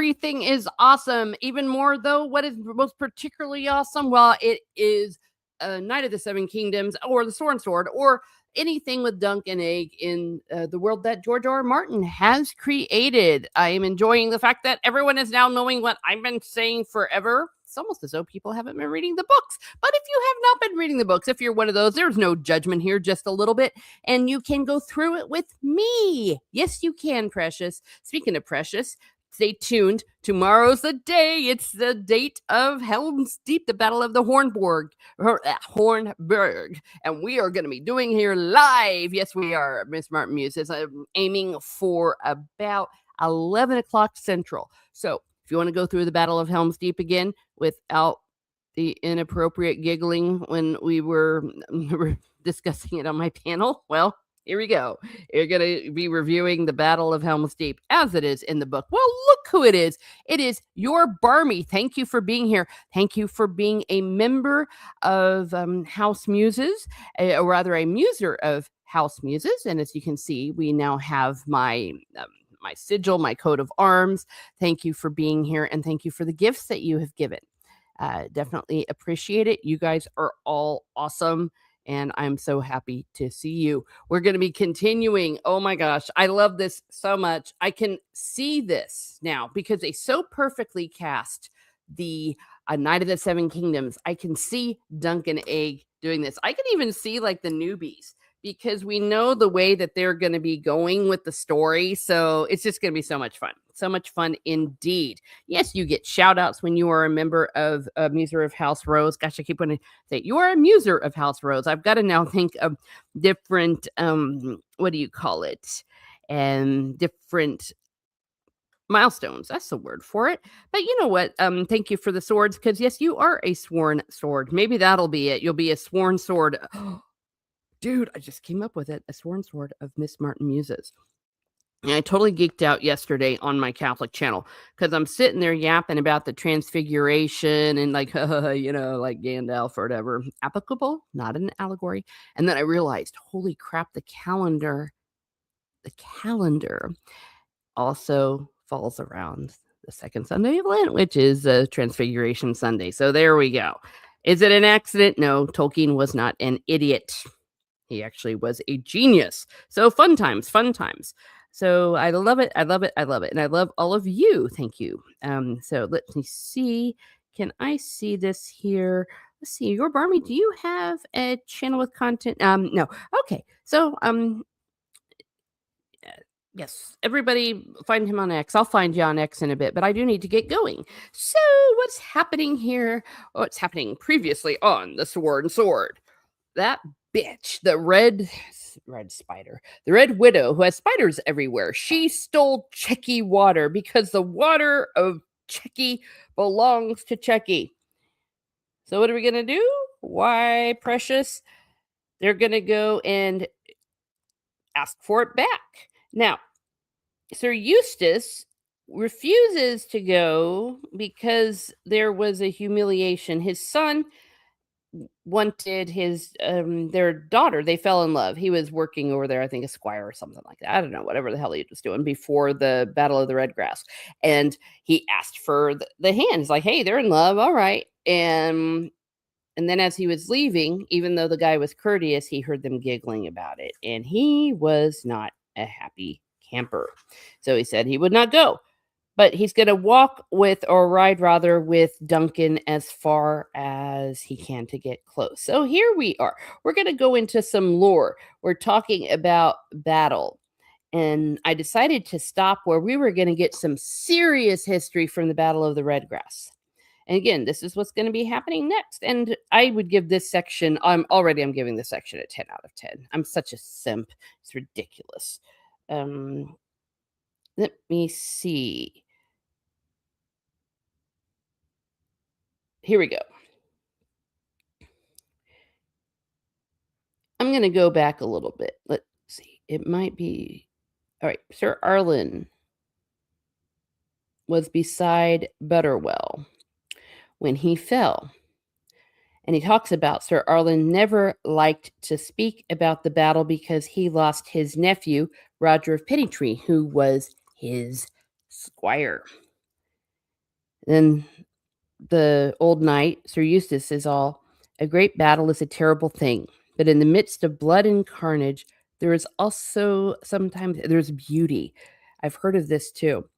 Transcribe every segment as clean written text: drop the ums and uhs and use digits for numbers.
everything is awesome. Even more, though, what is most particularly awesome? Well, it is Knight of the Seven Kingdoms or the Sword, or anything with dunk and egg in the world that George R. R. Martin has created. I am enjoying the fact that everyone is now knowing what I've been saying forever. It's almost as though people haven't been reading the books. But if you have not been reading the books, if you're one of those, there's no judgment here, just a little bit. And you can go through it with me. Yes, you can, Precious. Speaking of Precious, stay tuned. Tomorrow's the day. It's the date of Helm's Deep, the Battle of the Hornburg. And we are going to be doing here live. Yes, we are. Miss Martin Muses. I'm aiming for about 11 o'clock Central. So if you want to go through the Battle of Helm's Deep again without the inappropriate giggling when we were discussing it on my panel, well, here we go. You're going to be reviewing the Battle of Helm's Deep as it is in the book. Well, look who it is. It is your Barmy. Thank you for being here. Thank you for being a member of House Muses, or rather a muser of House Muses. And as you can see, we now have my sigil, my coat of arms. Thank you for being here, and thank you for the gifts that you have given. Definitely appreciate it. You guys are all awesome, and I'm so happy to see you. We're going to be continuing. Oh my gosh, I love this so much. I can see this now because they so perfectly cast the Knight of the Seven Kingdoms. I can see Dunk and Egg doing this. I can even see like the newbies, because we know the way that they're going to be going with the story. So it's just going to be so much fun. So much fun indeed. Yes, you get shout outs when you are a member of a Muser of House Rose. Gosh, I keep wanting to say you are a Muser of House Rose. I've got to now think of different, what do you call it? And different milestones. That's the word for it. But you know what? Thank you for the swords, because yes, you are a sworn sword. Maybe that'll be it. You'll be a sworn sword. Dude, I just came up with it. A sworn sword of Miss Martin Muses. And I totally geeked out yesterday on my Catholic channel because I'm sitting there yapping about the transfiguration and like, like Gandalf or whatever. Applicable, not an allegory. And then I realized, holy crap, the calendar also falls around the second Sunday of Lent, which is Transfiguration Sunday. So there we go. Is it an accident? No, Tolkien was not an idiot. He actually was a genius. So fun times. So I love it. And I love all of you. Thank you. So let me see. Can I see this here? Let's see. Your Barmy, do you have a channel with content? No. Okay. So yes, everybody find him on X. I'll find you on X in a bit, but I do need to get going. So what's happening here? What's happening previously on the Sword? That bitch, the red spider, the Red Widow, who has spiders everywhere. She stole Checky water because the water of Checky belongs to Checky. So what are we going to do? Why, Precious? They're going to go and ask for it back. Now, Sir Eustace refuses to go because there was a humiliation. His son wanted his their daughter. They fell in love. He was working over there, I think a squire or something like that. I don't know, whatever the hell he was doing before the Battle of the Red Grass. And he asked for the hand. He's like, hey, they're in love, all right. And then as he was leaving, even though the guy was courteous, he heard them giggling about it, and he was not a happy camper. So he said he would not go. But he's going to walk with, or ride rather, with Duncan as far as he can to get close. So here we are. We're going to go into some lore. We're talking about battle. And I decided to stop where we were going to get some serious history from the Battle of the Red Grass. And again, this is what's going to be happening next. And I would give this section, I'm giving this section a 10 out of 10. I'm such a simp. It's ridiculous. Let me see. Here we go. I'm going to go back a little bit. Let's see. It might be... All right. Sir Arlen was beside Butterwell when he fell. And he talks about Sir Arlen never liked to speak about the battle because he lost his nephew, Roger of Pettytree, who was his squire. Then the old knight, Sir Eustace, is all, "A great battle is a terrible thing, but in the midst of blood and carnage, there is also sometimes there's beauty." I've heard of this too.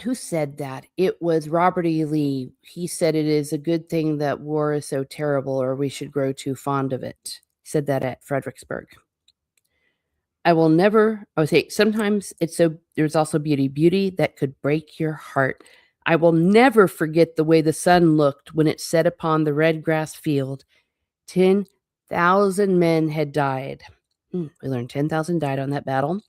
Who said that? It was Robert E. Lee. He said it is a good thing that war is so terrible, or we should grow too fond of it. He said that at Fredericksburg. I would say sometimes there's also beauty that could break your heart. I will never forget the way the sun looked when it set upon the red grass field. 10,000 men had died. We learned 10,000 died on that battle.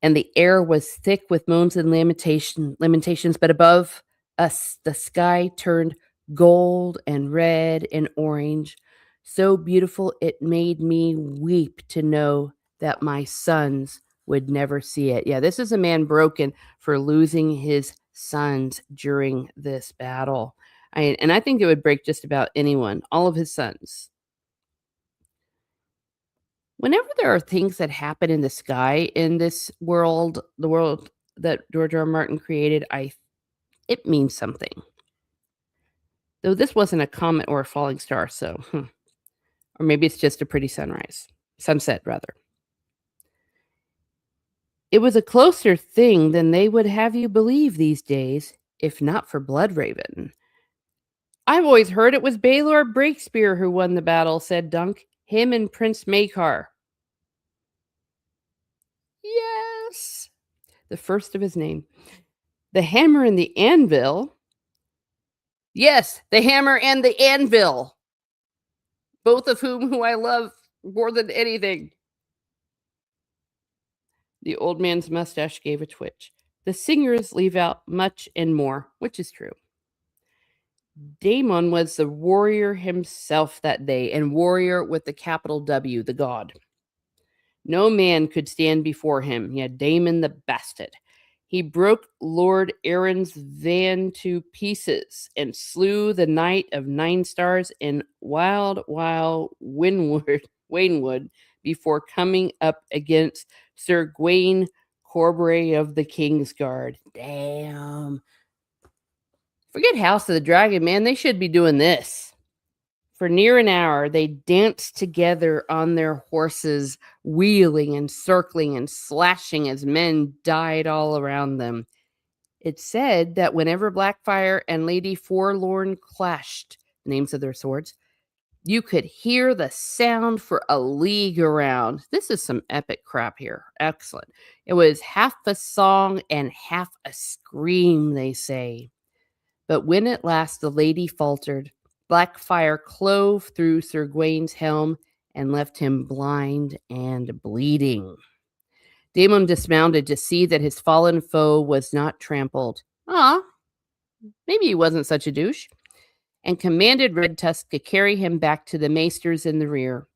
And the air was thick with moans and lamentations, but above us the sky turned gold and red and orange, so beautiful it made me weep to know that my sons would never see it. Yeah, this is a man broken for losing his sons during this battle. And I think it would break just about anyone, all of his sons. Whenever there are things that happen in the sky in this world, the world that George R. R. Martin created, it means something. Though this wasn't a comet or a falling star, so or maybe it's just a pretty sunset rather. It was a closer thing than they would have you believe these days, if not for Bloodraven. I've always heard it was Baylor Breakspear who won the battle, said Dunk. Him and Prince Makar. Yes, the first of his name. The hammer and the anvil. Yes, the hammer and the anvil. Both of who I love more than anything. The old man's mustache gave a twitch. The singers leave out much and more, which is true. Damon was the warrior himself that day, and warrior with the capital W, the god. No man could stand before him. He had Damon the Bastard. He broke Lord Aaron's van to pieces and slew the Knight of Nine Stars in wild Waynwood before coming up against Sir Gawain Corbury of the King's Guard. Damn. Forget House of the Dragon, man. They should be doing this. For near an hour, they danced together on their horses, wheeling and circling and slashing as men died all around them. It said that whenever Blackfire and Lady Forlorn clashed, names of their swords, you could hear the sound for a league around. This is some epic crap here. Excellent. It was half a song and half a scream, they say. But when at last the lady faltered, Blackfire clove through Sir Gawain's helm and left him blind and bleeding. Damon dismounted to see that his fallen foe was not trampled. Maybe he wasn't such a douche. And commanded Red Tusk to carry him back to the maesters in the rear.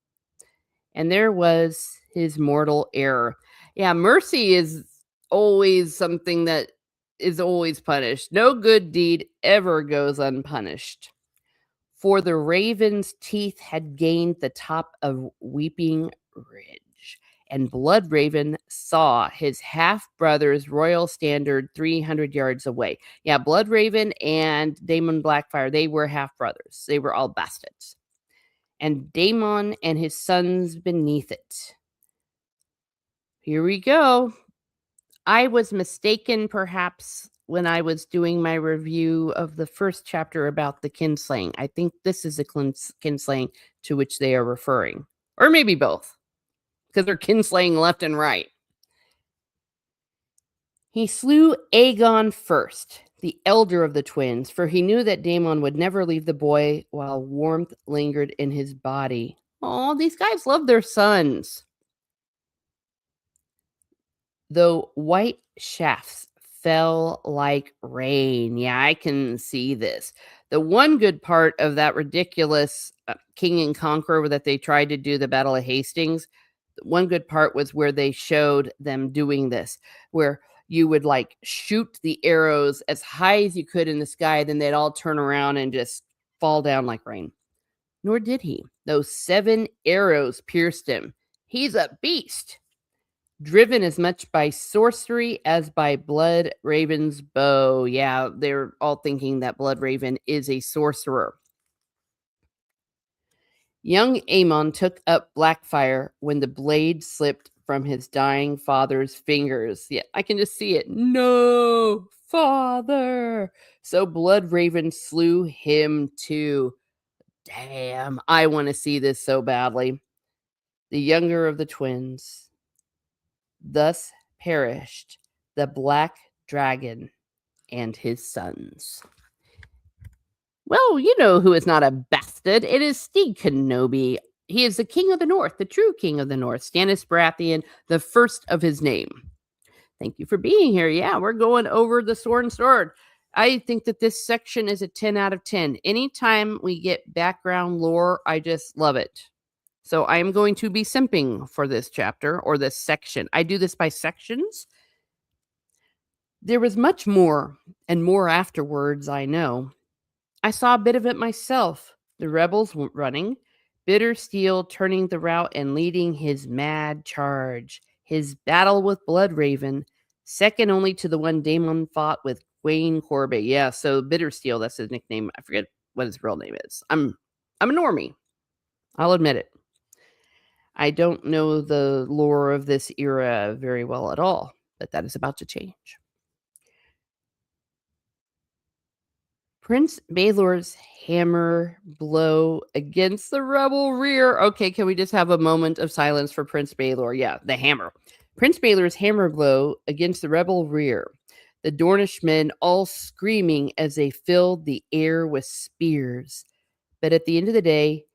And there was his mortal error. Yeah, mercy is always something that is always punished. No good deed ever goes unpunished. For the raven's teeth had gained the top of Weeping Ridge, and Bloodraven saw his half-brother's royal standard 300 yards away. Yeah, Bloodraven and Damon Blackfire, they were half-brothers. They were all bastards. And Damon and his sons beneath it. Here we go. I was mistaken, perhaps, when I was doing my review of the first chapter about the kinslaying. I think this is the kinslaying to which they are referring. Or maybe both, because they're kinslaying left and right. He slew Aegon first, the elder of the twins, for he knew that Damon would never leave the boy while warmth lingered in his body. Oh, these guys love their sons. Though white shafts fell like rain. Yeah, I can see this. The one good part of that ridiculous King and Conqueror that they tried to do, the Battle of Hastings, one good part was where they showed them doing this, where you would like shoot the arrows as high as you could in the sky, then they'd all turn around and just fall down like rain. Nor did he. Those 7 arrows pierced him. He's a beast. driven as much by sorcery as by Blood Raven's bow. Yeah, they're all thinking that Blood Raven is a sorcerer. Young Aemon took up Blackfire when the blade slipped from his dying father's fingers. Yeah, I can just see it. No, father. So Blood Raven slew him too. Damn, I want to see this so badly. The younger of the twins. Thus perished the Black Dragon and his sons. Well, you know who is not a bastard. It is Steve Kenobi. He is the king of the North, the true king of the North, Stannis Baratheon, the first of his name. Thank you for being here. Yeah, we're going over the Sword and Sword. I think that this section is a 10 out of 10. Anytime we get background lore, I just love it. So I am going to be simping for this chapter or this section. I do this by sections. There was much more and more afterwards, I know. I saw a bit of it myself. The rebels were running, Bitter Steel turning the route and leading his mad charge. His battle with Bloodraven, second only to the one Daemon fought with Wayne Corbett. Yeah, so Bitter Steel, that's his nickname. I forget what his real name is. I'm a normie. I'll admit it. I don't know the lore of this era very well at all, but that is about to change. Prince Baelor's hammer blow against the rebel rear. Okay, can we just have a moment of silence for Prince Baelor? Yeah, the hammer. Prince Baelor's hammer blow against the rebel rear. The Dornish men all screaming as they filled the air with spears. But at the end of the day,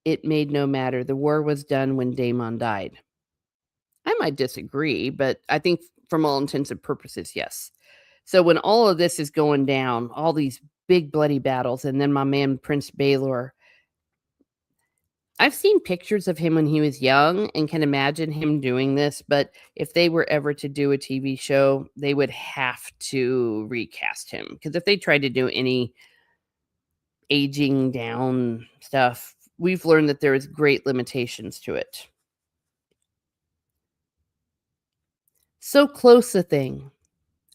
it made no matter. The war was done when Daemon died. I might disagree, but I think from all intents and purposes, yes. So when all of this is going down, all these big bloody battles, and then my man Prince Baelor, I've seen pictures of him when he was young and can imagine him doing this, but if they were ever to do a TV show, they would have to recast him. Because if they tried to do any aging down stuff, we've learned that there is great limitations to it. So close a thing,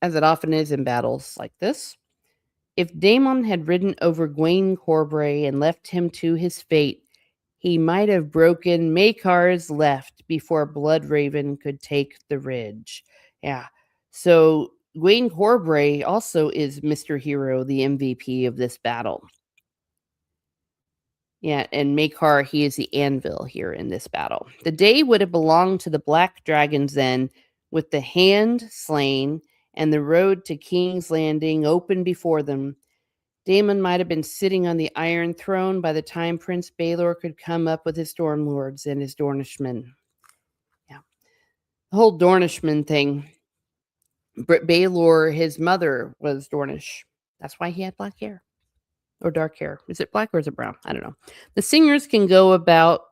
as it often is in battles like this. If Daemon had ridden over Gwaine Corbray and left him to his fate, he might have broken Makar's left before Bloodraven could take the ridge. Yeah. So Gwaine Corbray also is Mr. Hero, the MVP of this battle. Yeah, and Makar, he is the anvil here in this battle. The day would have belonged to the Black Dragons then, with the hand slain and the road to King's Landing open before them. Daemon might have been sitting on the Iron Throne by the time Prince Baelor could come up with his Stormlords and his Dornishmen. Yeah. The whole Dornishman thing. Baelor, his mother, was Dornish. That's why he had black hair. Or dark hair. Is it black or is it brown? I don't know. The singers can go about...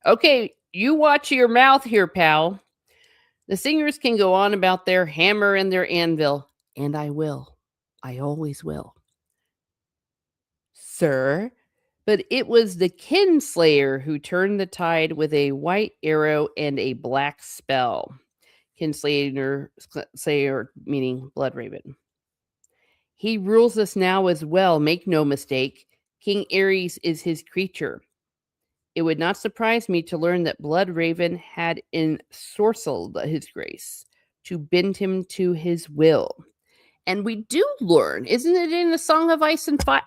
Okay, you watch your mouth here, pal. The singers can go on about their hammer and their anvil. And I will. I always will. Sir, but it was the Kinslayer who turned the tide with a white arrow and a black spell. Kinslayer, meaning Bloodraven. He rules us now as well, make no mistake. King Aerys is his creature. It would not surprise me to learn that Bloodraven had ensorcelled his grace to bend him to his will. And we do learn, isn't it in A Song of Ice and Fire?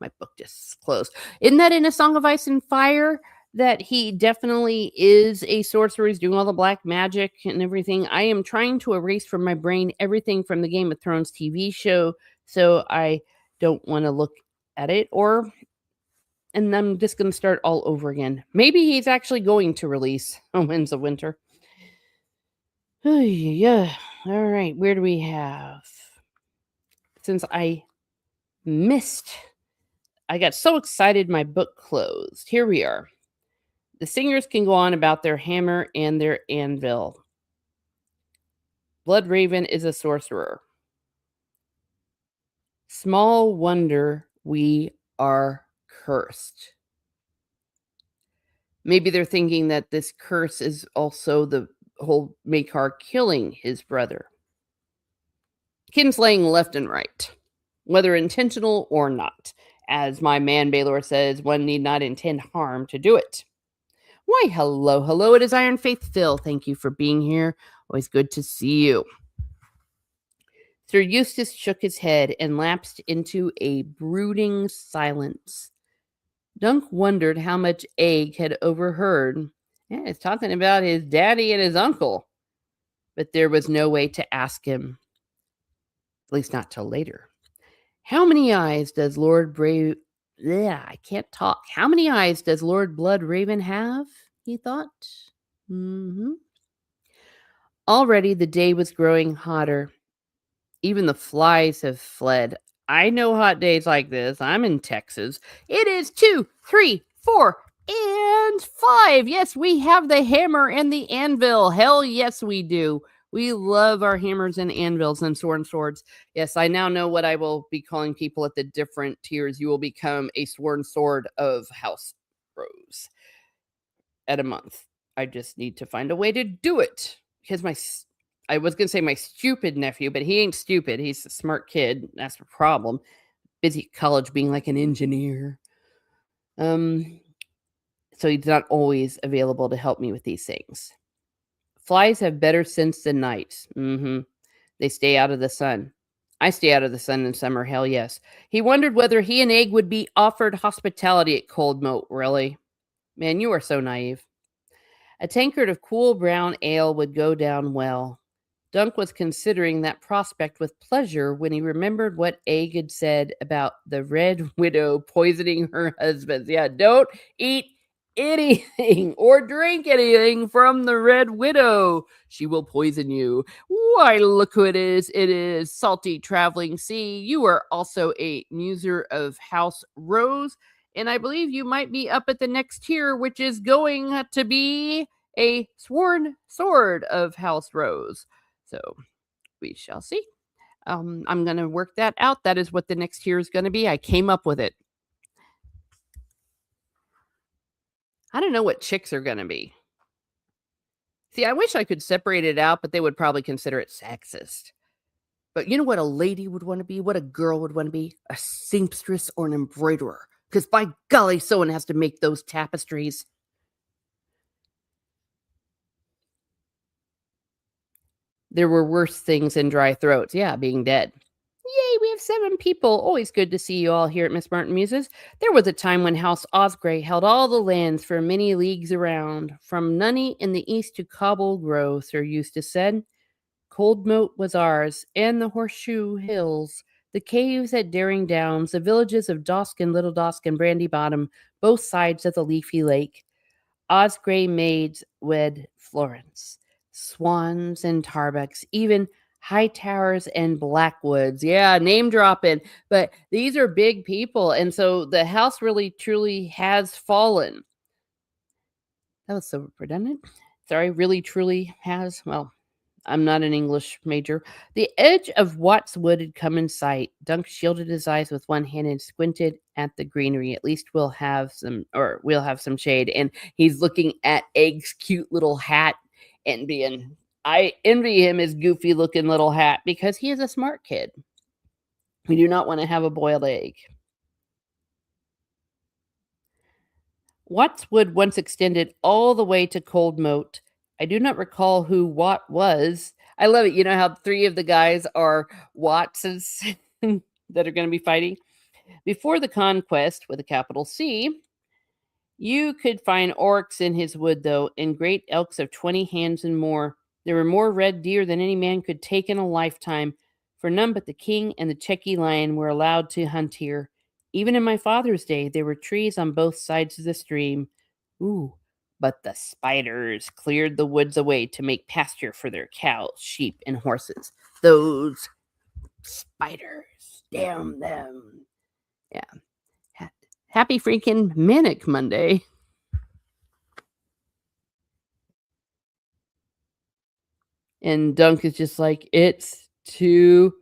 My book just closed. Isn't that in A Song of Ice and Fire that he definitely is a sorcerer? He's doing all the black magic and everything. I am trying to erase from my brain everything from the Game of Thrones TV show, so I don't want to look at it, and I'm just going to start all over again. Maybe he's actually going to release Winds of Winter. Yeah. All right. Where do we have? Since I got so excited my book closed. Here we are. The singers can go on about their hammer and their anvil. Bloodraven is a sorcerer. Small wonder we are cursed. Maybe they're thinking that this curse is also the whole Makar killing his brother. Kinslaying left and right, whether intentional or not. As my man Baylor says, one need not intend harm to do it. Why, hello, hello, it is Iron Faith Phil. Thank you for being here. Always good to see you. Sir Eustace shook his head and lapsed into a brooding silence. Dunk wondered how much Egg had overheard. Yeah, he's talking about his daddy and his uncle. But there was no way to ask him, at least not till later. How many eyes does Lord Brave... Yeah, I can't talk. How many eyes does Lord Blood Raven have? He thought. Already the day was growing hotter. Even the flies have fled. I know hot days like this. I'm in Texas. It is 2, 3, 4, and 5. Yes, we have the hammer and the anvil. Hell yes, we do. We love our hammers and anvils and swords. Yes, I now know what I will be calling people at the different tiers. You will become a sworn sword of House Rose at a month. I just need to find a way to do it. Because I was going to say my stupid nephew, but he ain't stupid. He's a smart kid. That's the problem. Busy at college being like an engineer. So he's not always available to help me with these things. Flies have better sense than night. They stay out of the sun. I stay out of the sun in summer, hell yes. He wondered whether he and Egg would be offered hospitality at Cold Moat, really. Man, you are so naive. A tankard of cool brown ale would go down well. Dunk was considering that prospect with pleasure when he remembered what Egg had said about the Red Widow poisoning her husband. Yeah, don't eat anything or drink anything from the Red Widow. She will poison you. Why, look who it is. It is Salty Traveling Sea. You are also a muser of House Rose, and I believe you might be up at the next tier, which is going to be a sworn sword of House Rose. So we shall see. I'm going to work that out. That is what the next tier is going to be. I came up with it. I don't know what chicks are going to be. See, I wish I could separate it out, but they would probably consider it sexist. But you know what a lady would want to be? What a girl would want to be? A seamstress or an embroiderer. Because by golly, someone has to make those tapestries. There were worse things than dry throats. Yeah, being dead. Yay, we have 7 people. Always good to see you all here at Miss Martin Muses. There was a time when House Osgrey held all the lands for many leagues around. From Nunney in the east to Cobble Grove, Sir Eustace said. Cold Moat was ours, and the Horseshoe Hills, the caves at Daring Downs, the villages of Dosk Little Dosk and Brandy Bottom, both sides of the leafy lake. Osgrey maids wed Florence, swans and tarbucks, even high towers and blackwoods. Yeah, name dropping. But these are big people, and so the house really truly has fallen. That was so redundant. Sorry, really truly has. Well, I'm not an English major. The edge of Watts Wood had come in sight. Dunk shielded his eyes with one hand and squinted at the greenery. At least we'll have some shade. And he's looking at Egg's cute little hat and I envy him his goofy looking little hat because he is a smart kid. We do not want to have a boiled egg. Watts Wood once extended all the way to Cold Moat. I do not recall who Watt was. I love it. You know how 3 of the guys are Wattses that are going to be fighting? Before the conquest, with a capital C, you could find orcs in his wood, though, and great elks of 20 hands and more. There were more red deer than any man could take in a lifetime, for none but the king and the Checky lion were allowed to hunt here. Even in my father's day, there were trees on both sides of the stream. Ooh, but the spiders cleared the woods away to make pasture for their cows, sheep, and horses. Those spiders, damn them. Yeah. Happy freaking Manic Monday. And Dunk is just like, it's too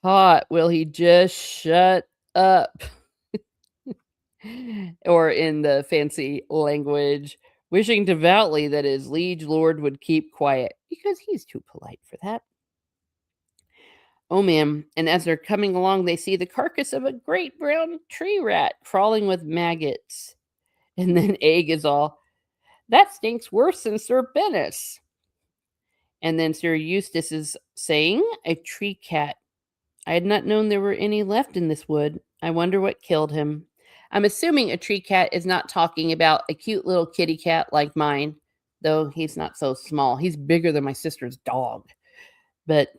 hot. Will he just shut up? Or in the fancy language, wishing devoutly that his liege lord would keep quiet, because he's too polite for that. Oh, ma'am, and as they're coming along, they see the carcass of a great brown tree rat crawling with maggots. And then Egg is all, that stinks worse than Sir Bennis. And then Sir Eustace is saying, a tree cat. I had not known there were any left in this wood. I wonder what killed him. I'm assuming a tree cat is not talking about a cute little kitty cat like mine, though he's not so small. He's bigger than my sister's dog. But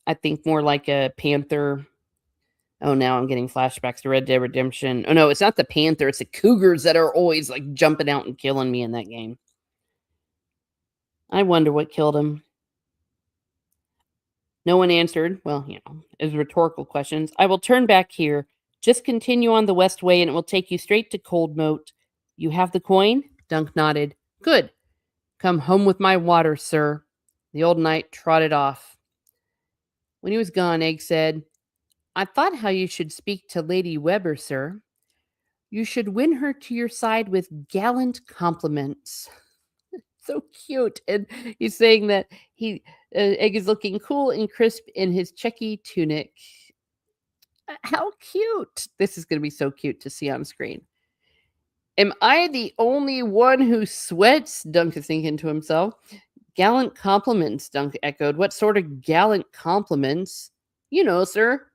I think more like a panther. Oh, now I'm getting flashbacks to Red Dead Redemption. Oh, no, it's not the panther. It's the cougars that are always like jumping out and killing me in that game. I wonder what killed him. No one answered. Well, as rhetorical questions. I will turn back here. Just continue on the west way and it will take you straight to Cold Moat. You have the coin? Dunk nodded. Good. Come home with my water, sir. The old knight trotted off. When he was gone, Egg said, I thought how you should speak to Lady Weber, sir. You should win her to your side with gallant compliments. So cute. And he's saying that Egg is looking cool and crisp in his checky tunic. How cute. This is going to be so cute to see on screen. Am I the only one who sweats? Dunk is thinking to himself. Gallant compliments, Dunk echoed. What sort of gallant compliments? You know, sir.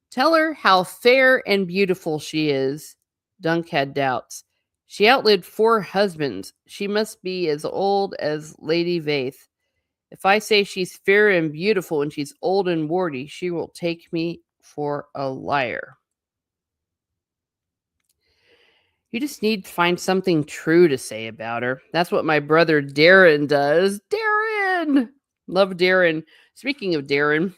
Tell her how fair and beautiful she is. Dunk had doubts. She outlived 4 husbands. She must be as old as Lady Vaith. If I say she's fair and beautiful and she's old and warty, she will take me for a liar. You just need to find something true to say about her. That's what my brother Darren does. Darren! Love Darren. Speaking of Darren,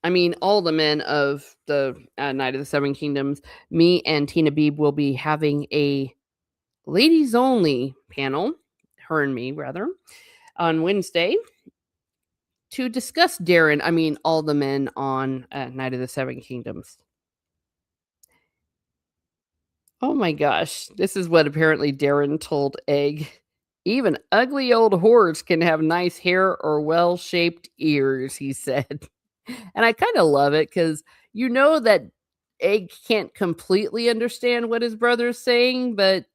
I mean, all the men of the Night of the Seven Kingdoms, me and Tina Beeb will be having a ladies only panel, her and me, rather, on Wednesday to discuss Darren. I mean, all the men on Night of the Seven Kingdoms. Oh my gosh. This is what apparently Darren told Egg. Even ugly old whores can have nice hair or well-shaped ears, he said. And I kind of love it because you know that Egg can't completely understand what his brother's saying, but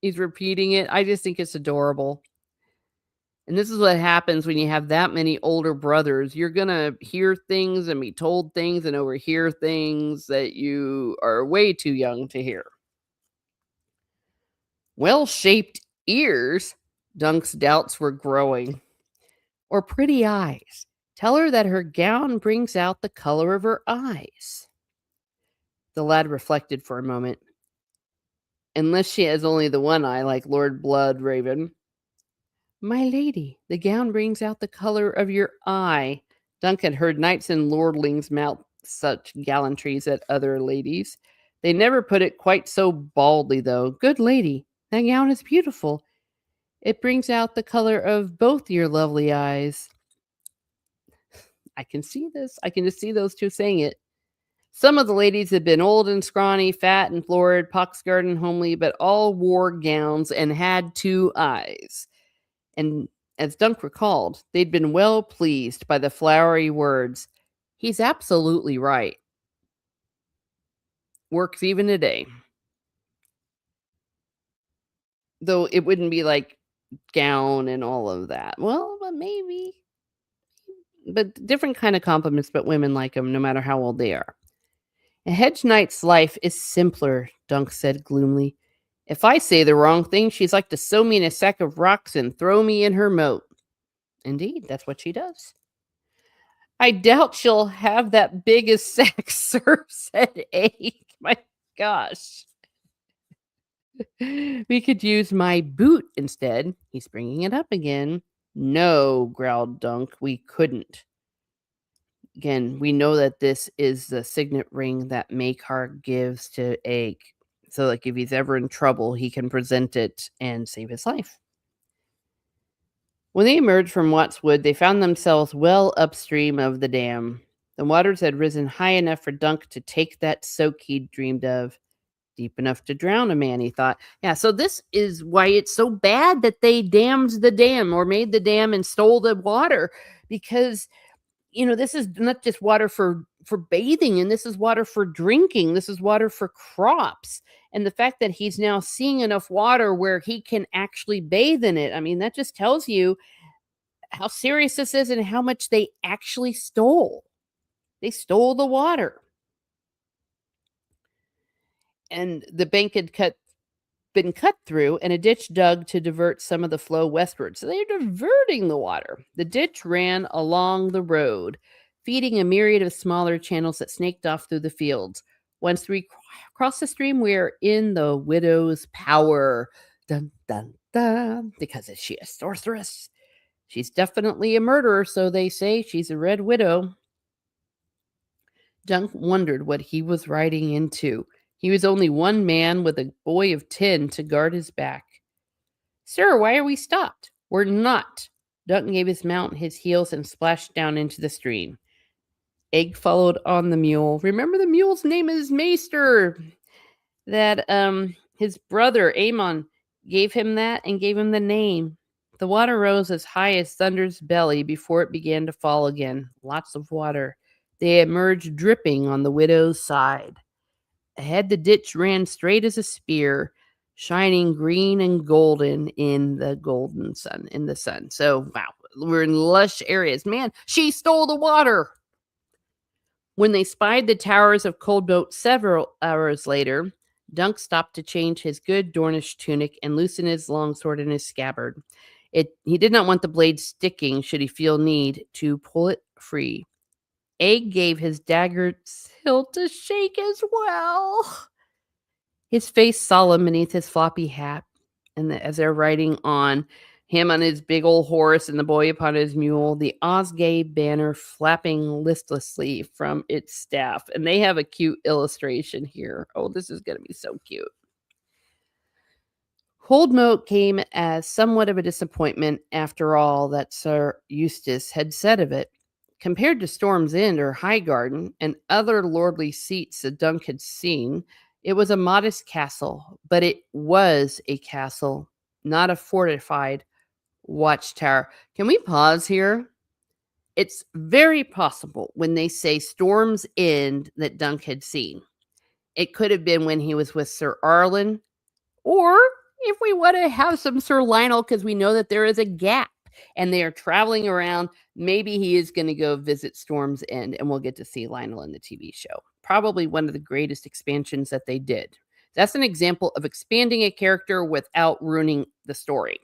he's repeating it. I just think it's adorable. And this is what happens when you have that many older brothers. You're going to hear things and be told things and overhear things that you are way too young to hear. Well-shaped ears? Dunk's doubts were growing. Or pretty eyes. Tell her that her gown brings out the color of her eyes. The lad reflected for a moment. Unless she has only the one eye, like Lord Bloodraven. My lady, the gown brings out the color of your eye. Dunk had heard knights and lordlings mouth such gallantries at other ladies. They never put it quite so baldly, though. Good lady, that gown is beautiful. It brings out the color of both your lovely eyes. I can see this. I can just see those two saying it. Some of the ladies had been old and scrawny, fat and florid, pox-scarred and homely, but all wore gowns and had 2 eyes. And as Dunk recalled, they'd been well pleased by the flowery words. He's absolutely right. Works even today. Though it wouldn't be like gown and all of that. Well, but maybe. But different kind of compliments, but women like them no matter how old they are. A hedge knight's life is simpler, Dunk said gloomily. If I say the wrong thing, she's like to sew me in a sack of rocks and throw me in her moat. Indeed, that's what she does. I doubt she'll have that big a sack, sir, said Egg. My gosh. We could use my boot instead. He's bringing it up again. No, growled Dunk, we couldn't. Again, we know that this is the signet ring that Makar gives to Egg. So, like, if he's ever in trouble, he can present it and save his life. When they emerged from Watts Wood, they found themselves well upstream of the dam. The waters had risen high enough for Dunk to take that soak he'd dreamed of. Deep enough to drown a man, he thought. Yeah, so this is why it's so bad that they dammed the dam or made the dam and stole the water because this is not just water for bathing, and this is water for drinking. This is water for crops. And the fact that he's now seeing enough water where he can actually bathe in it, I mean, that just tells you how serious this is and how much they actually stole. They stole the water. And the bank had been cut through and a ditch dug to divert some of the flow westward. So they're diverting the water. The ditch ran along the road, feeding a myriad of smaller channels that snaked off through the fields. Once we cross the stream, we're in the widow's power. Dun, dun, dun. Because is she a sorceress? She's definitely a murderer, so they say. She's a red widow. Dunk wondered what he was riding into. He was only one man with a boy of 10 to guard his back. Sir, why are we stopped? We're not. Dunk gave his mount his heels and splashed down into the stream. Egg followed on the mule. Remember, the mule's name is Maester. That his brother Amon gave him that and gave him the name. The water rose as high as Thunder's belly before it began to fall again. Lots of water. They emerged dripping on the widow's side. Ahead, the ditch ran straight as a spear, shining green and golden in the sun. So, wow, we're in lush areas. Man, she stole the water. When they spied the towers of Coldboat several hours later, Dunk stopped to change his good Dornish tunic and loosen his longsword in his scabbard. He did not want the blade sticking should he feel need to pull it free. Egg gave his dagger hilt a shake as well. His face solemn beneath his floppy hat, and as they're riding on, him on his big old horse and the boy upon his mule, the Osgay banner flapping listlessly from its staff. And they have a cute illustration here. Oh, this is going to be so cute. Coldmoat came as somewhat of a disappointment after all that Sir Eustace had said of it. Compared to Storm's End or Highgarden and other lordly seats that Dunk had seen, it was a modest castle, but it was a castle, not a fortified watchtower. Can we pause here? It's very possible when they say Storm's End that Dunk had seen. It could have been when he was with Sir Arlen, or if we want to have some Sir Lionel, because we know that there is a gap and they are traveling around. Maybe he is going to go visit Storm's End and we'll get to see Lionel in the TV show. Probably one of the greatest expansions that they did. That's an example of expanding a character without ruining the story.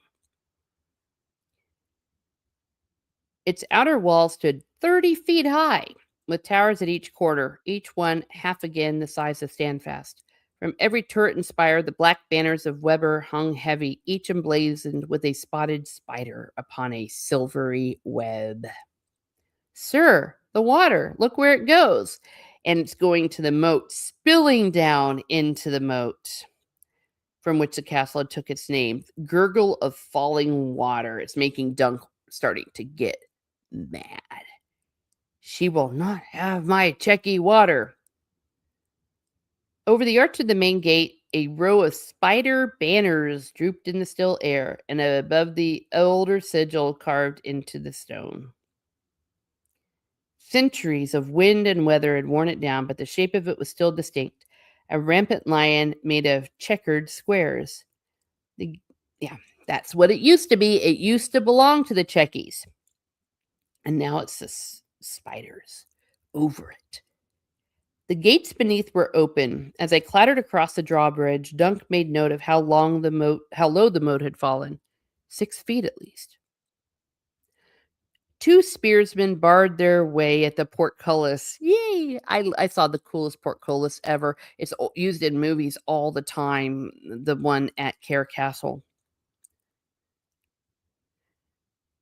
Its outer wall stood 30 feet high, with towers at each quarter, each one half again the size of Standfast. From every turret and spire, the black banners of Weber hung heavy, each emblazoned with a spotted spider upon a silvery web. Sir, the water, look where it goes. And it's going to the moat, spilling down into the moat from which the castle took its name. Gurgle of falling water. It's making Dunk starting to get mad. She will not have my Checky water. Over the arch of the main gate, a row of spider banners drooped in the still air, and above the older sigil carved into the stone. Centuries of wind and weather had worn it down, but the shape of it was still distinct. A rampant lion made of checkered squares. That's what it used to be. It used to belong to the Checkies. And now it's the spiders over it. The gates beneath were open. As I clattered across the drawbridge, Dunk made note of how low the moat had fallen. 6 feet at least. 2 spearsmen barred their way at the portcullis. Yay! I saw the coolest portcullis ever. It's used in movies all the time. The one at Care Castle.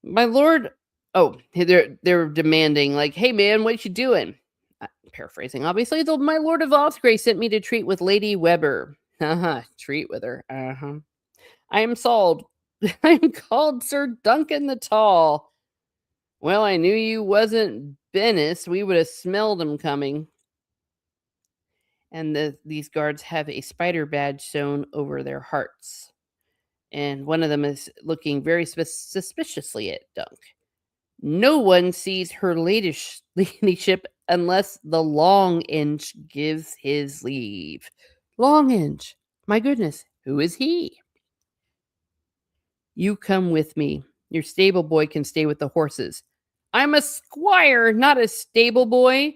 My lord... Oh, they're demanding, like, hey man, what you doing? Paraphrasing, obviously. My lord of Osgray sent me to treat with Lady Weber. Treat with her. I am sold. I am called Sir Duncan the Tall. Well, I knew you wasn't Bennis. We would have smelled him coming. And these guards have a spider badge sewn over their hearts. And one of them is looking very suspiciously at Dunk. No one sees her ladyship unless the Long Inch gives his leave. Long Inch. My goodness, who is he? You come with me. Your stable boy can stay with the horses. I'm a squire, not a stable boy.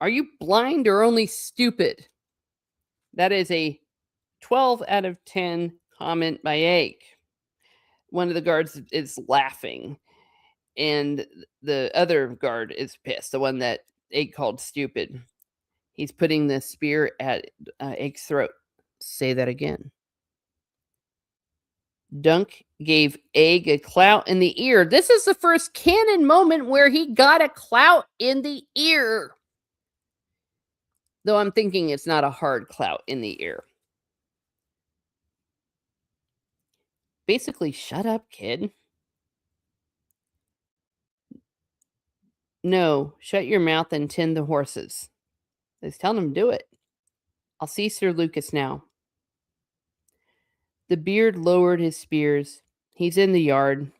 Are you blind or only stupid? That is a 12 out of 10 comment by Egg. One of the guards is laughing, and the other guard is pissed, the one that Egg called stupid. He's putting the spear at Egg's throat. Say that again. Dunk gave Egg a clout in the ear. This is the first canon moment where he got a clout in the ear. Though I'm thinking it's not a hard clout in the ear. Basically, shut up, kid. No, shut your mouth and tend the horses. He's telling him to do it. I'll see Sir Lucas now. The beard lowered his spears. He's in the yard.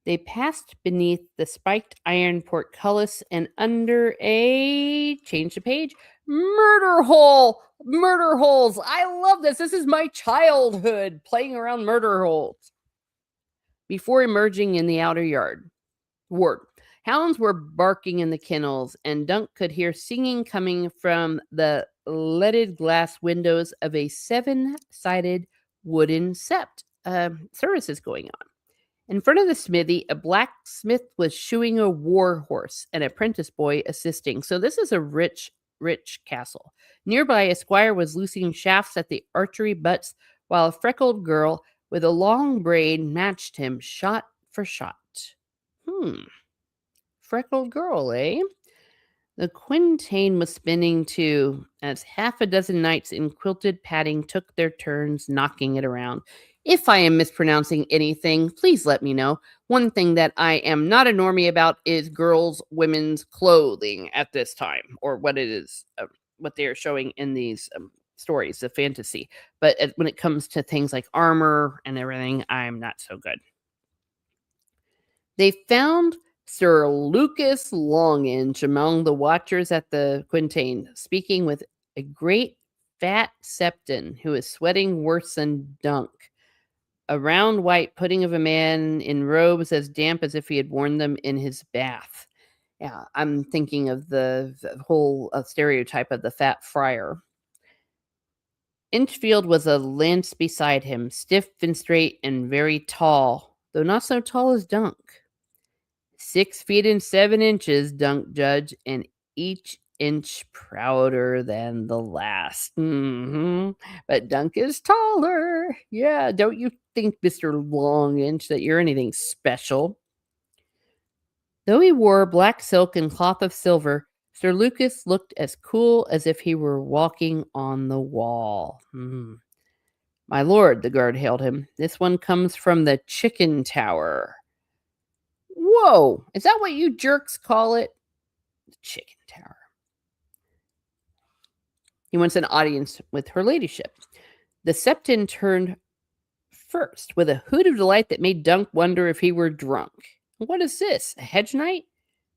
They passed beneath the spiked iron portcullis and under a change the page murder hole. Murder holes. I love this. This is my childhood playing around murder holes. Before emerging in the outer ward, hounds were barking in the kennels, and Dunk could hear singing coming from the leaded glass windows of a 7-sided wooden sept. Service is going on. In front of the smithy, a blacksmith was shoeing a war horse, an apprentice boy assisting. So this is a rich castle. Nearby, a squire was loosing shafts at the archery butts, while a freckled girl with a long braid matched him shot for shot. Freckled girl, eh? The quintain was spinning too, as half a dozen knights in quilted padding took their turns knocking it around. If I am mispronouncing anything, please let me know. One thing that I am not a normie about is women's clothing at this time, or what it is, what they are showing in these stories, the fantasy. But when it comes to things like armor and everything, I'm not so good. They found Sir Lucas Longinch among the watchers at the quintain, speaking with a great fat septon who is sweating worse than Dunk. A round white pudding of a man in robes as damp as if he had worn them in his bath. Yeah, I'm thinking of the whole stereotype of the fat friar. Inchfield was a lance beside him, stiff and straight and very tall, though not so tall as Dunk. 6 feet and 7 inches, Dunk judged, and each inch prouder than the last. But Dunk is taller. Yeah, don't you think, Mr. Long Inch, that you're anything special? Though he wore black silk and cloth of silver, Sir Lucas looked as cool as if he were walking on the wall. My lord, the guard hailed him, this one comes from the Chicken Tower. Whoa, is that what you jerks call it? The Chicken Tower. He wants an audience with her ladyship. The septon turned first with a hoot of delight that made Dunk wonder if he were drunk. What is this, a hedge knight?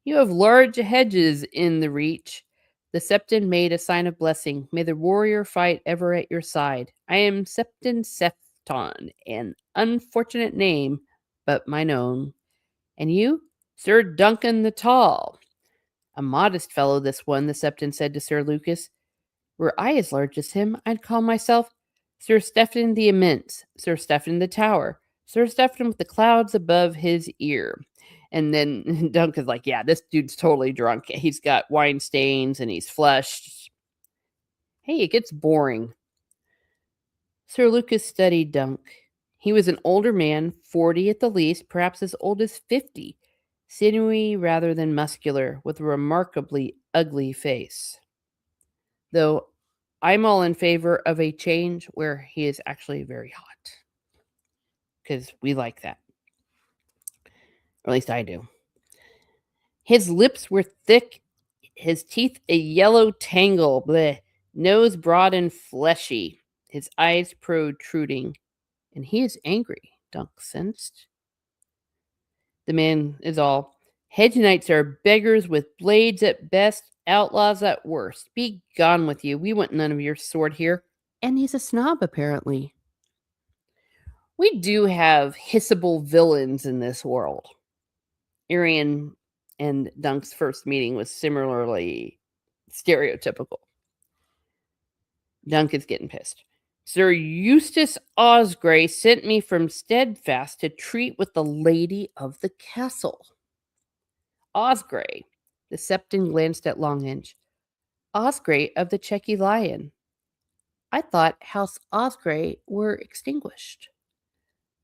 You have large hedges in the reach. The septon made a sign of blessing. May the warrior fight ever at your side. I am Septon Sefton, an unfortunate name, but mine own. And you? Sir Duncan the Tall. A modest fellow, this one, the septon said to Sir Lucas. Were I as large as him, I'd call myself Sir Stephen the Immense, Sir Stephen the Tower, Sir Stephen with the clouds above his ear. And then Duncan's like, yeah, this dude's totally drunk. He's got wine stains and he's flushed. Hey, it gets boring. Sir Lucas studied Dunk. He was an older man, 40 at the least, perhaps as old as 50, sinewy rather than muscular, with a remarkably ugly face. Though I'm all in favor of a change where he is actually very hot. Because we like that. Or at least I do. His lips were thick His teeth a yellow tangle, bleh. Nose broad and fleshy, his eyes protruding. And he is angry, Dunk sensed. The man is all, hedge knights are beggars with blades at best, outlaws at worst. Be gone with you. We want none of your sort here. And he's a snob, apparently. We do have hissable villains in this world. Arian and Dunk's first meeting was similarly stereotypical. Dunk is getting pissed. Sir Eustace Osgrey sent me from Steadfast to treat with the lady of the castle. Osgrey. The Septon glanced at Longinch. Osgrey of the Checky Lion. I thought House Osgrey were extinguished.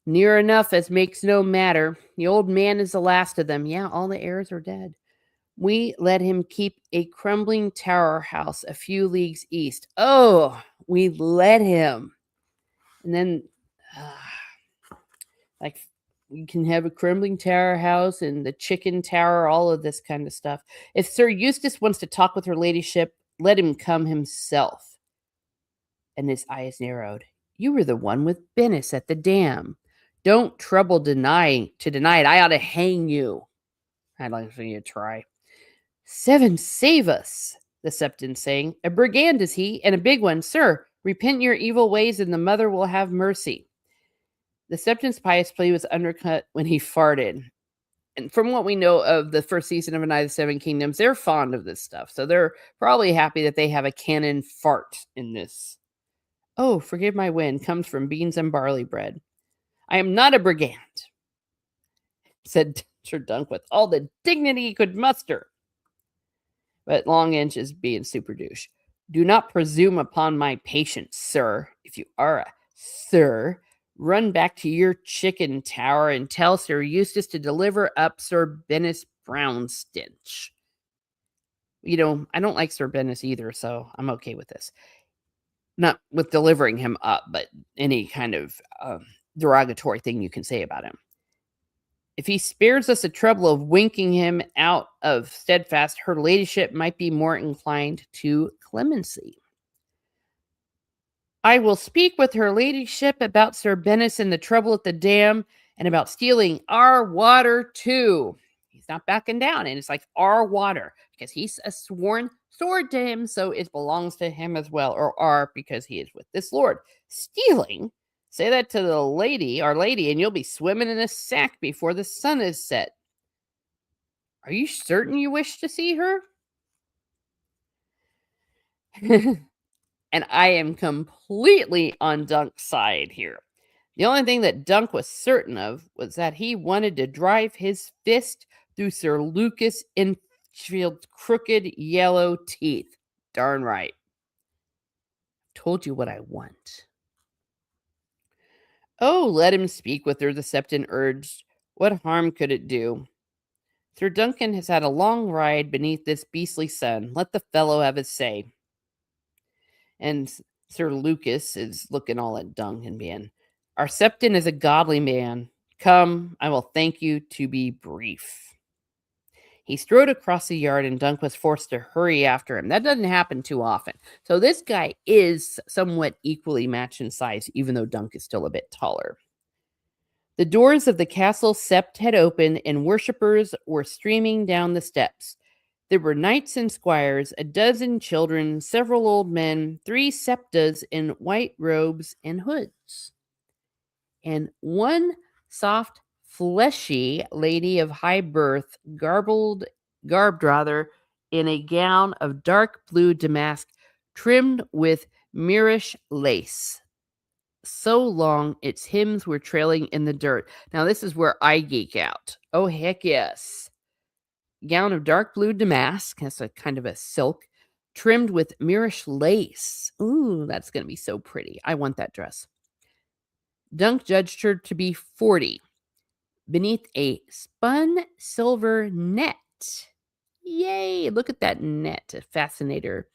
Near enough as makes no matter. The old man is the last of them. Yeah, all the heirs are dead. We let him keep a crumbling tower house a few leagues east. Oh, we let him. And then, like, you can have a crumbling tower house and the chicken tower, all of this kind of stuff. If Sir Eustace wants to talk with her ladyship, let him come himself. And his eyes narrowed. You were the one with Bennis at the dam. Don't trouble to deny it. I ought to hang you. I'd like for you to try. Seven save us, the Septon saying. A brigand is he, and a big one. Sir, repent your evil ways, and the mother will have mercy. The Septon's pious plea was undercut when he farted. And from what we know of the first season of A Night of the Seven Kingdoms, they're fond of this stuff. So they're probably happy that they have a canon fart in this. Oh, forgive my wind, comes from beans and barley bread. I am not a brigand, said Sir Dunk with all the dignity he could muster. But Longinch is being super douche. Do not presume upon my patience, sir. If you are a sir, run back to your chicken tower and tell Sir Eustace to deliver up Sir Bennis Brownstitch. You know, I don't like Sir Bennis either, so I'm okay with this. Not with delivering him up, but any kind of derogatory thing you can say about him. If he spares us the trouble of winking him out of Steadfast, her ladyship might be more inclined to clemency. I will speak with her ladyship about Sir Bennis and the trouble at the dam, and about stealing our water too. He's not backing down, and it's like our water, because he's a sworn sword to him, so it belongs to him as well, or our, because he is with this lord. Stealing? Say that to the lady, our lady, and you'll be swimming in a sack before the sun is set. Are you certain you wish to see her? And I am completely on Dunk's side here. The only thing that Dunk was certain of was that he wanted to drive his fist through Sir Lucas Infield's crooked yellow teeth. Darn right. Told you what I want. Oh, let him speak with her, the Septon urged. What harm could it do? Sir Duncan has had a long ride beneath this beastly sun. Let the fellow have his say. And Sir Lucas is looking all at Dunk and being, our Septon is a godly man. Come, I will thank you to be brief. He strode across the yard and Dunk was forced to hurry after him. That doesn't happen too often. So this guy is somewhat equally matched in size, even though Dunk is still a bit taller. The doors of the castle sept had opened, and worshippers were streaming down the steps. There were knights and squires, a dozen children, several old men, 3 septas in white robes and hoods, and one soft, fleshy lady of high birth, garbed in a gown of dark blue damask, trimmed with Moorish lace. So long its hymns were trailing in the dirt. Now this is where I geek out. Oh, heck yes. Gown of dark blue damask, that's a kind of a silk, trimmed with Moorish lace. Ooh, that's going to be so pretty. I want that dress. Dunk judged her to be 40, beneath a spun silver net. Yay, look at that net, a fascinator.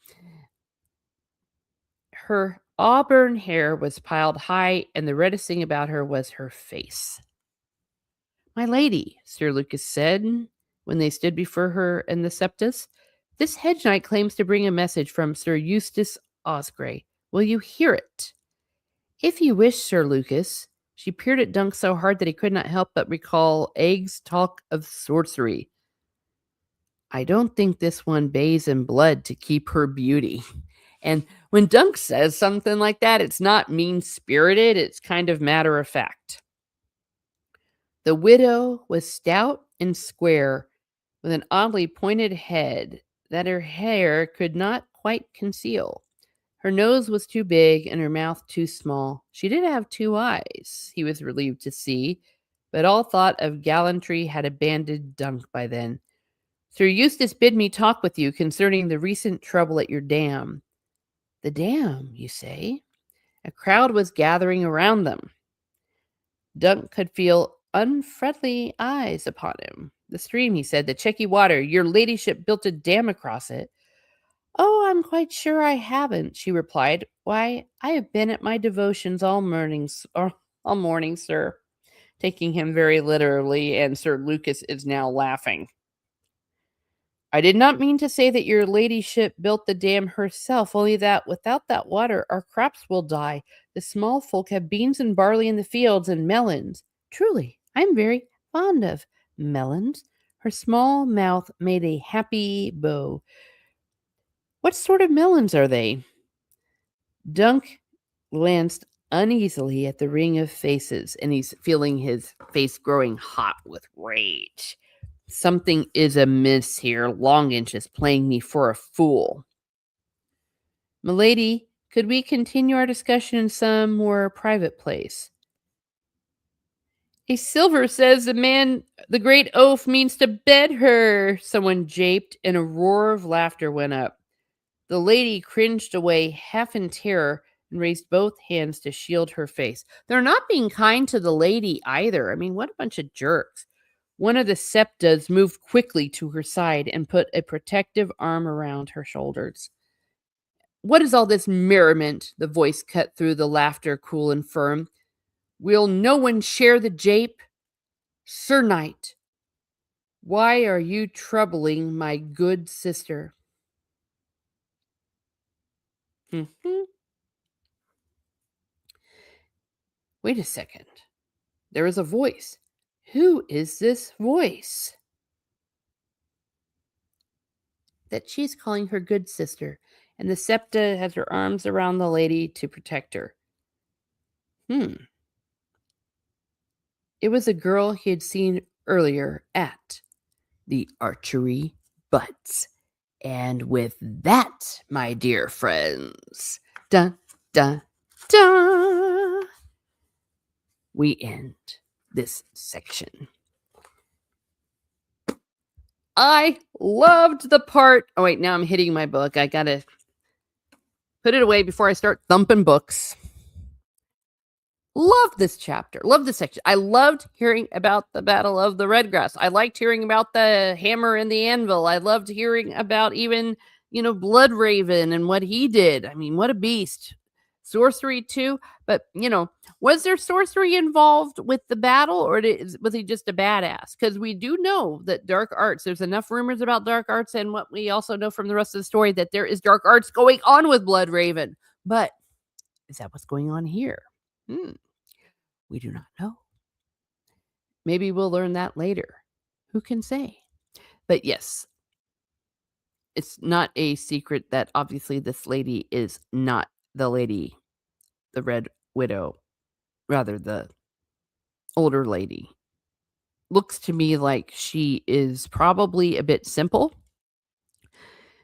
Her auburn hair was piled high, and the reddest thing about her was her face. My lady, Sir Lucas said, when they stood before her in the septus, This hedge knight claims to bring a message from Sir Eustace Osgrey. Will you hear it? If you wish, Sir Lucas. She peered at Dunk so hard that he could not help but recall Egg's talk of sorcery. I don't think this one bathes in blood to keep her beauty. And when Dunk says something like that, it's not mean-spirited, it's kind of matter of fact. The widow was stout and square, with an oddly pointed head that her hair could not quite conceal. Her nose was too big and her mouth too small. She did have 2 eyes, he was relieved to see, but all thought of gallantry had abandoned Dunk by then. Sir Eustace bid me talk with you concerning the recent trouble at your dam. The dam, you say? A crowd was gathering around them. Dunk could feel unfriendly eyes upon him. The stream, he said, the checky water. Your ladyship built a dam across it. Oh, I'm quite sure I haven't, she replied. Why, I have been at my devotions all morning, sir. Taking him very literally, and Sir Lucas is now laughing. I did not mean to say that your ladyship built the dam herself, only that without that water our crops will die. The small folk have beans and barley in the fields and melons. Truly, I'm very fond of melons. Her small mouth made a happy bow. What sort of melons are they? Dunk glanced uneasily at the ring of faces, and he's feeling his face growing hot with rage. Something is amiss here. Longinch is playing me for a fool. Milady, could we continue our discussion in some more private place? A silver says the great oaf means to bed her, someone japed, and a roar of laughter went up. The lady cringed away, half in terror, and raised both hands to shield her face. They're not being kind to the lady either. I mean, what a bunch of jerks. One of the septas moved quickly to her side and put a protective arm around her shoulders. What is all this merriment? The voice cut through the laughter, cool and firm. Will no one share the jape? Sir Knight, why are you troubling my good sister? Wait a second. There is a voice. Who is this voice? That she's calling her good sister, and the septa has her arms around the lady to protect her. It was a girl he had seen earlier at the archery butts. And with that, my dear friends, dun, dun, dun, we end this section. I loved the part. Oh, wait, now I'm hitting my book. I got to put it away before I start thumping books. Love this chapter. Love this section. I loved hearing about the Battle of the Redgrass. I liked hearing about the hammer and the anvil. I loved hearing about even, Bloodraven and what he did. I mean, what a beast. Sorcery too. But, was there sorcery involved with the battle, or was he just a badass? Because we do know that dark arts, there's enough rumors about dark arts, and what we also know from the rest of the story that there is dark arts going on with Bloodraven. But is that what's going on here? We do not know. Maybe we'll learn that later. Who can say? But yes, it's not a secret that obviously this lady is not the lady, the Red Widow, rather the older lady. Looks to me like she is probably a bit simple.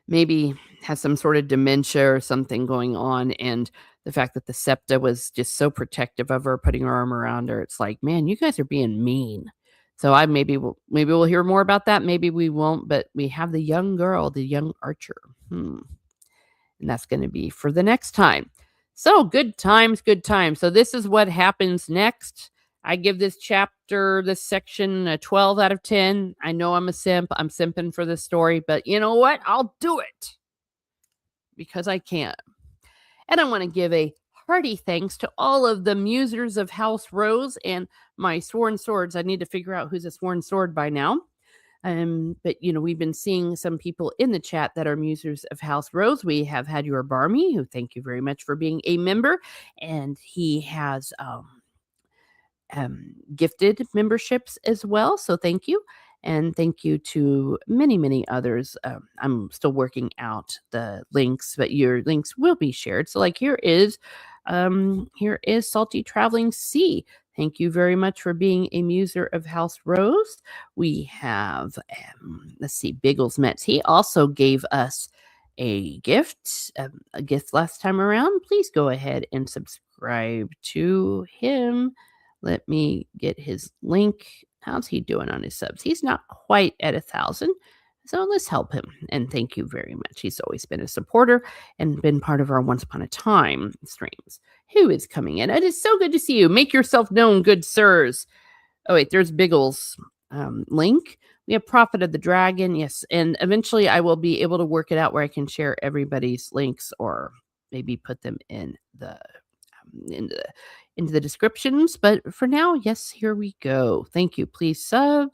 Maybe has some sort of dementia or something going on, and the fact that the septa was just so protective of her, putting her arm around her, it's like, man, you guys are being mean. So maybe we'll hear more about that. Maybe we won't, but we have the young girl, the young archer. And that's going to be for the next time. So good times, good times. So this is what happens next. I give this section a 12 out of 10. I know I'm a simp. I'm simping for this story, but you know what? I'll do it because I can. And I want to give a hearty thanks to all of the musers of House Rose and my sworn swords. I need to figure out who's a sworn sword by now. But we've been seeing some people in the chat that are musers of House Rose. We have had your Barmy, who thank you very much for being a member, and he has gifted memberships as well. So thank you. And thank you to many, many others. I'm still working out the links, but your links will be shared. So like here is Salty Traveling Sea. Thank you very much for being a muser of House Rose. We have, let's see, Biggles Metz. He also gave us a gift last time around. Please go ahead and subscribe to him. Let me get his link. How's he doing on his subs? He's not quite at 1,000. So let's help him. And thank you very much. He's always been a supporter and been part of our Once Upon a Time streams. Who is coming in? It is so good to see you. Make yourself known, good sirs. Oh, wait, there's Biggles' link. We have Prophet of the Dragon. Yes. And eventually I will be able to work it out where I can share everybody's links or maybe put them in the into the descriptions. But for now, yes, here we go. Thank you. Please sub.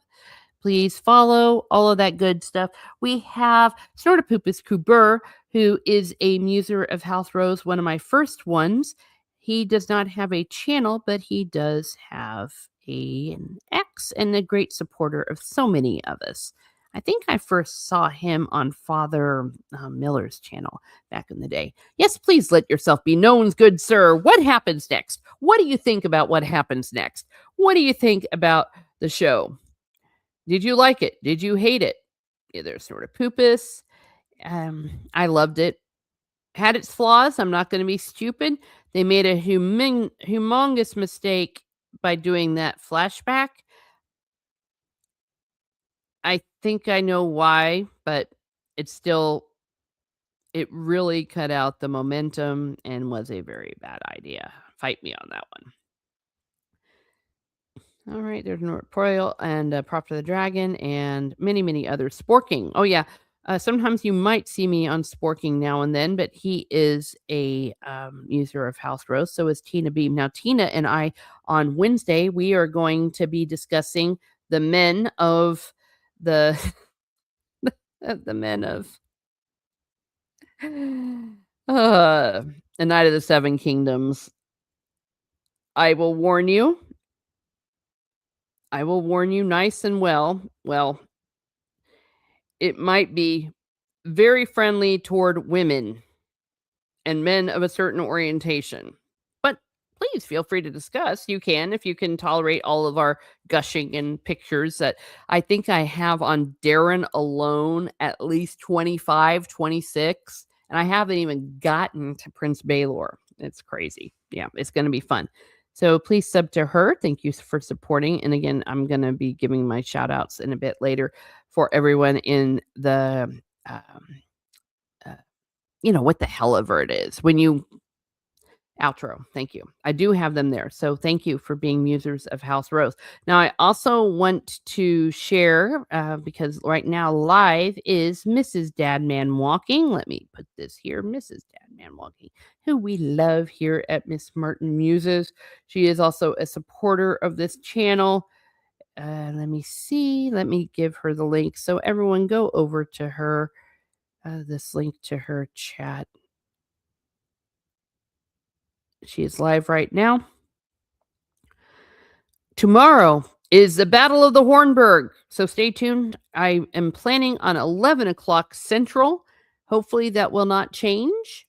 Please follow, all of that good stuff. We have Snortopupus Kuber, who is a muser of House Rose, one of my first ones. He does not have a channel, but he does have an X and a great supporter of so many of us. I think I first saw him on Father Miller's channel back in the day. Yes, please let yourself be known, good sir. What happens next? What do you think about what happens next? What do you think about the show? Did you like it? Did you hate it? Yeah, there's sort of poopus. I loved it. Had its flaws. I'm not going to be stupid. They made a humongous mistake by doing that flashback. I think I know why, but it really cut out the momentum and was a very bad idea. Fight me on that one. All right, there's Norporeal and Prophet of the Dragon and many, many others. Sporking. Oh, yeah. Sometimes you might see me on Sporking now and then, but he is a user of House Rose. So is Tina Beam. Now, Tina and I, on Wednesday, we are going to be discussing the men of the the men of the Night of the Seven Kingdoms. I will warn you. I will warn you nice and well. Well, it might be very friendly toward women and men of a certain orientation. But please feel free to discuss. You can, if you can tolerate all of our gushing and pictures that I think I have on Darren alone at least 25, 26. And I haven't even gotten to Prince Baelor. It's crazy. Yeah, it's going to be fun. So please sub to her. Thank you for supporting. And again, I'm going to be giving my shout outs in a bit later for everyone in the, what the hell ever it is. When you outro, thank you. I do have them there. So thank you for being musers of House Rose. Now, I also want to share, because right now live is Mrs. Dadman Walking. Let me put this here. Mrs. Dadman Walking, who we love here at Miss Martin Muses. She is also a supporter of this channel. Let me see. Let me give her the link. So everyone go over to her, this link to her chat. She is live right now. Tomorrow is the Battle of the Hornburg. So stay tuned. I am planning on 11 o'clock Central. Hopefully that will not change.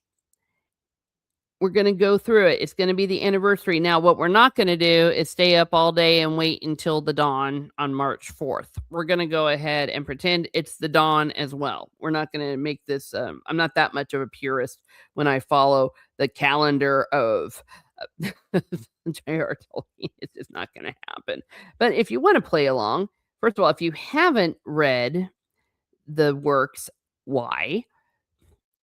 We're going to go through it. It's going to be the anniversary. Now, what we're not going to do is stay up all day and wait until the dawn on March 4th. We're going to go ahead and pretend it's the dawn as well. We're not going to make this, I'm not that much of a purist when I follow the calendar of J.R. Tolkien. It's just not going to happen. But if you want to play along, first of all, if you haven't read the works, why?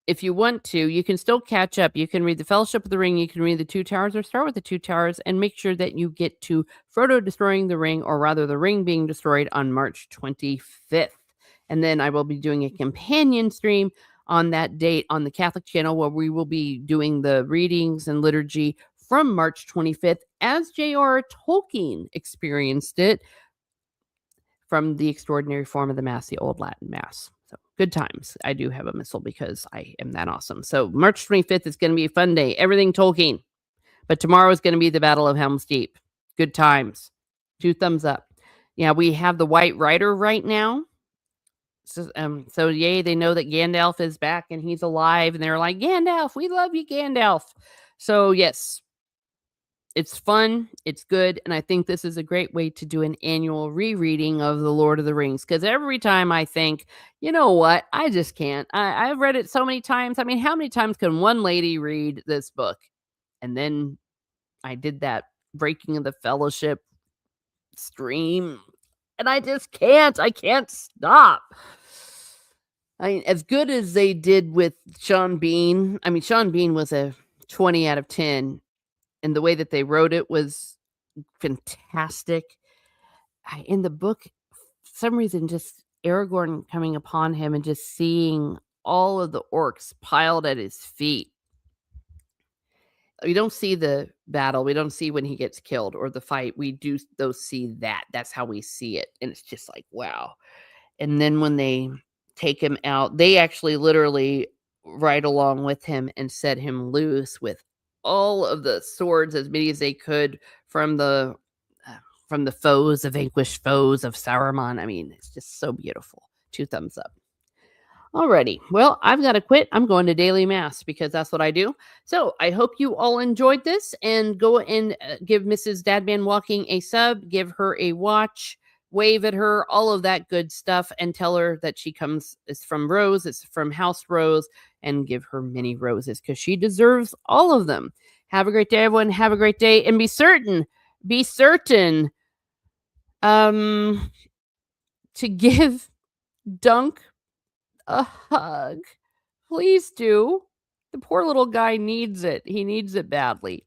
If you want to, you can still catch up. You can read the Fellowship of the Ring. You can read the Two Towers, or start with the Two Towers and make sure that you get to Frodo destroying the ring, or rather the ring being destroyed on March 25th. And then I will be doing a companion stream on that date on the Catholic channel, where we will be doing the readings and liturgy from March 25th as J.R. Tolkien experienced it from the extraordinary form of the Mass, the Old Latin Mass. So good times. I do have a missal because I am that awesome. So March 25th is going to be a fun day. Everything Tolkien. But tomorrow is going to be the Battle of Helm's Deep. Good times. 2 thumbs up. Yeah, we have the White Rider right now. So yay, they know that Gandalf is back and he's alive, and they're like, Gandalf, we love you, Gandalf. So yes, it's fun, it's good, and I think this is a great way to do an annual rereading of The Lord of the Rings, because every time I think, you know what, I just can't. I've read it so many times. I mean, how many times can one lady read this book? And then I did that Breaking of the Fellowship stream, and I just can't. I can't stop. I mean, as good as they did with Sean Bean, I mean, Sean Bean was a 20 out of 10, and the way that they wrote it was fantastic. In the book, for some reason, just Aragorn coming upon him and just seeing all of the orcs piled at his feet. We don't see the battle. We don't see when he gets killed or the fight. We do those see that. That's how we see it. And it's just like, wow. And then when they take him out, they actually literally ride along with him and set him loose with all of the swords, as many as they could, from the foes, the vanquished foes of Saruman. I mean, it's just so beautiful. 2 thumbs up. Alrighty. Well, I've got to quit. I'm going to daily mass because that's what I do. So I hope you all enjoyed this, and go and give Mrs. Dadman Walking a sub, give her a watch, wave at her, all of that good stuff, and tell her that she comes is from Rose, it's from House Rose, and give her many roses because she deserves all of them. Have a great day, everyone. Have a great day, and be certain to give Dunk a hug. Please do. The poor little guy needs it. He needs it badly.